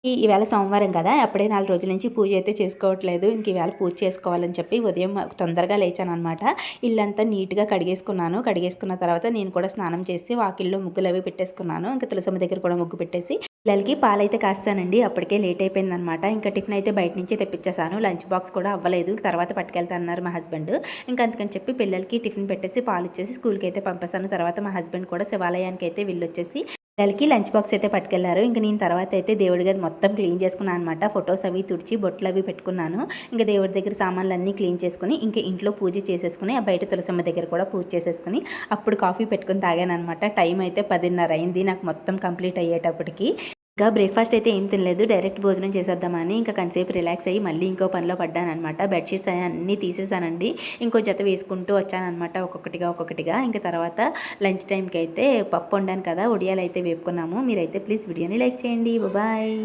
ఈవేళ సోమవారం కదా! అప్పుడే 4 రోజుల నుంచి పూజ అయితే చేసుకోవట్లేదు. ఇంక ఈవేళ పూజ చేసుకోవాలని చెప్పి ఉదయం తొందరగా లేచాననమాట. ఇల్లంతా నీట్‌గా కడిగేసుకున్నాను. కడిగేసుకున్న తర్వాత నేను కూడా స్నానం చేసి వాకిల్లో ముగ్గులవి పెట్టేసుకున్నాను. ఇంక తులసమ్మ దగ్గర కూడా ముగ్గు పెట్టేసి పిల్లలకి పాలైతే కాస్తానండి. అప్పటికే లేట్ అయిపోయిందనమాట. ఇంకా టిఫిన్ అయితే బయట నుంచే తెప్పించేసాను. లంచ్ బాక్స్ కూడా అవ్వలేదు. తర్వాత పట్టుకెళ్తా అన్నారు మా హస్బెండ్. ఇంక అందుకని చెప్పి పిల్లలకి టిఫిన్ పెట్టేసి పాలిచ్చేసి స్కూల్‌కి అయితే పంపేసాను. తర్వాత మా హస్బెండ్ కూడా శివాలయానికి అయితే వెళ్ళొచ్చేసి పిల్లలకి లంచ్ బాక్స్ అయితే పట్టుకెళ్లారు. ఇంక నేను తర్వాత అయితే దేవుడి గది మొత్తం క్లీన్ చేసుకున్నాను అనమాట. ఫొటోస్ అవి తుడిచి బొట్లు అవి పెట్టుకున్నాను. ఇంక దేవుడి దగ్గర సామాన్లన్నీ క్లీన్ చేసుకుని ఇంక ఇంట్లో పూజ చేసేసుకుని బయట తులసమ్మ దగ్గర కూడా పూజ చేసేసుకుని అప్పుడు కాఫీ పెట్టుకుని తాగాననమాట. టైం అయితే 10:30 అయింది నాకు మొత్తం కంప్లీట్ అయ్యేటప్పటికి. ఇంకా బ్రేక్ఫాస్ట్ అయితే ఏం తినలేదు. డైరెక్ట్ భోజనం చేసేద్దామని ఇంకా కొంతసేపు రిలాక్స్ అయ్యి మళ్ళీ ఇంకో పనిలో పడ్డాననమాట. బెడ్షీట్స్ అన్నీ తీసేసానండి. ఇంకో జత వేసుకుంటూ వచ్చాననమాట ఒక్కొక్కటిగా. ఇంకా తర్వాత లంచ్ టైంకి అయితే పప్పు వండాను కదా, వడియాలు అయితే వేపుకున్నాము. మీరైతే ప్లీజ్ వీడియోని లైక్ చేయండి. బాయ్.